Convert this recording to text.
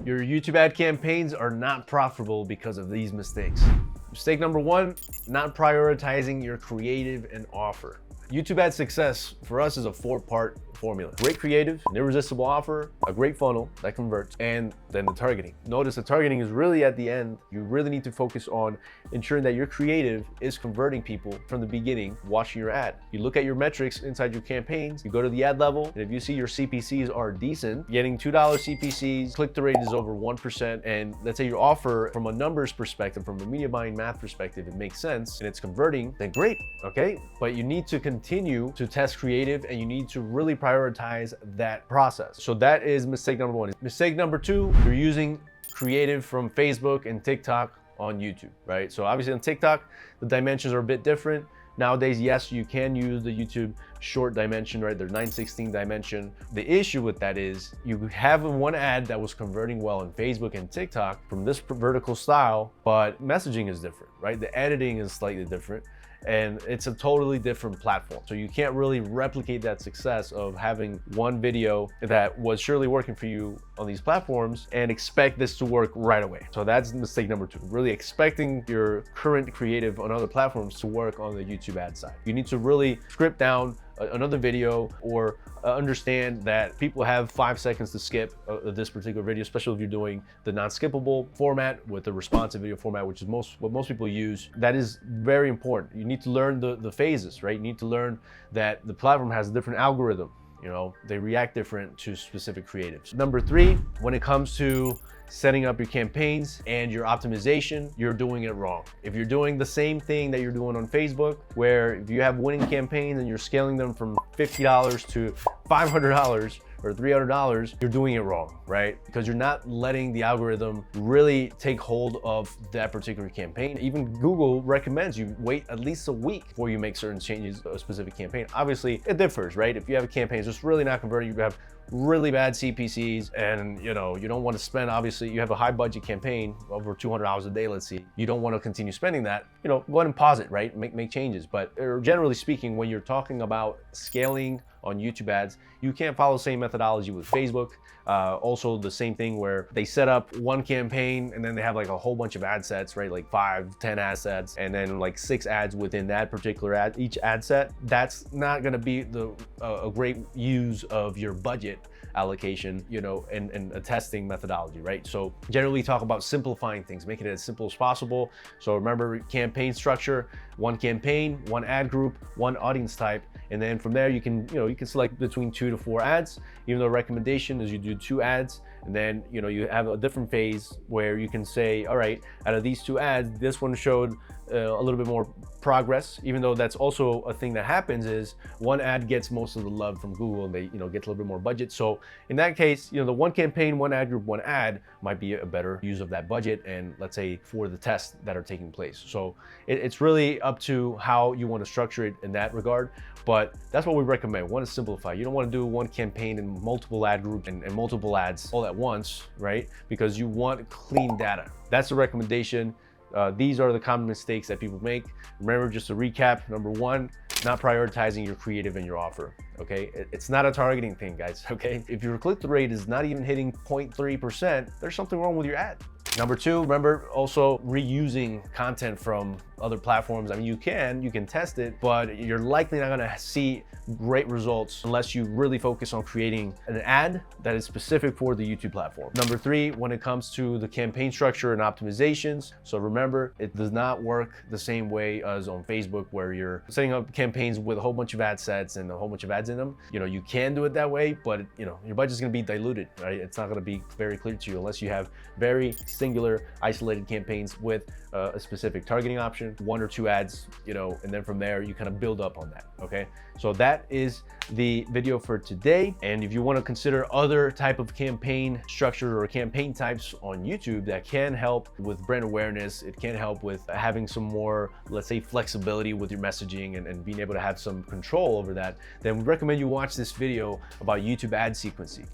Your YouTube ad campaigns are not profitable because of these mistakes. Mistake number one, not prioritizing your creative and offer. YouTube ad success for us is a 4-part formula. Great creative, an irresistible offer, a great funnel that converts, and then the targeting. Notice the targeting is really at the end. You really need to focus on ensuring that your creative is converting people from the beginning watching your ad. You look at your metrics inside your campaigns, you go to the ad level, and if you see your CPCs are decent, getting $2 CPCs, click-through rate is over 1%, and let's say your offer from a numbers perspective, from a media buying math perspective, it makes sense and it's converting, then great, okay? But you need to continue to test creative and you need to really prioritize that process. So that is mistake number one. Mistake number two, you're using creative from Facebook and TikTok on YouTube, right? So obviously on TikTok, the dimensions are a bit different. Nowadays, yes, you can use the YouTube short dimension, right? They're 9/16 dimension. The issue with that is you have one ad that was converting well on Facebook and TikTok from this vertical style, but messaging is different, right? The editing is slightly different. And it's a totally different platform. So you can't really replicate that success of having one video that was surely working for you on these platforms and expect this to work right away. So that's mistake number two, really expecting your current creative on other platforms to work on the YouTube ad side. You need to really script down another video or understand that people have 5 seconds to skip this particular video, especially if you're doing the non-skippable format with the responsive video format, which is what most people use. That is very important. You need to learn the phases, right? You need to learn that the platform has a different algorithm. You know, they react different to specific creatives. Number three, when it comes to setting up your campaigns and your optimization, you're doing it wrong. If you're doing the same thing that you're doing on Facebook, where if you have winning campaigns and you're scaling them from $50 to $500 or $300, you're doing it wrong, right? Because you're not letting the algorithm really take hold of that particular campaign. Even Google recommends you wait at least a week before you make certain changes to a specific campaign. Obviously, it differs, right? If you have a campaign that's just really not converting, you have really bad CPCs and you don't want to spend, obviously you have a high budget campaign over $200 a day, let's see, you don't want to continue spending that, go ahead and pause it, right? Make changes. But generally speaking, when you're talking about scaling on YouTube ads, you can't follow the same methodology with Facebook. Also the same thing where they set up one campaign and then they have like a whole bunch of ad sets, right? Like 5, 10 ad sets, and then like 6 ads within that particular ad, each ad set. That's not gonna be a great use of your budget allocation, and a testing methodology, right? So generally talk about simplifying things, making it as simple as possible. So remember campaign structure, one campaign, one ad group, one audience type, and then from there you can select between 2 to 4 ads. Even though recommendation is you do 2 ads, and then you have a different phase where you can say, all right, out of these 2 ads, this one showed a little bit more progress, even though that's also a thing that happens is one ad gets most of the love from Google and they get a little bit more budget. So in that case, the one campaign, one ad group, one ad might be a better use of that budget, and let's say for the tests that are taking place. So it's really up to how you want to structure it in that regard, but that's what we recommend. Want to simplify. You don't want to do one campaign and multiple ad groups and multiple ads all at once, right? Because you want clean data. That's the recommendation. These are the common mistakes that people make. Remember, just to recap, number one, not prioritizing your creative and your offer, okay? It's not a targeting thing, guys, okay? If your click-through rate is not even hitting 0.3%, there's something wrong with your ad. Number two, remember also reusing content from other platforms. I mean, you can test it, but you're likely not gonna see great results unless you really focus on creating an ad that is specific for the YouTube platform. Number three, when it comes to the campaign structure and optimizations, so remember, it does not work the same way as on Facebook where you're setting up campaigns with a whole bunch of ad sets and a whole bunch of ads in them. You can do it that way, but your budget's gonna be diluted, right? It's not gonna be very clear to you unless you have very singular isolated campaigns with a specific targeting option, 1 or 2 ads, and then from there you kind of build up on that, okay? So that is the video for today. And if you want to consider other type of campaign structure or campaign types on YouTube that can help with brand awareness, it can help with having some more, let's say, flexibility with your messaging and being able to have some control over that, then we recommend you watch this video about YouTube ad sequencing.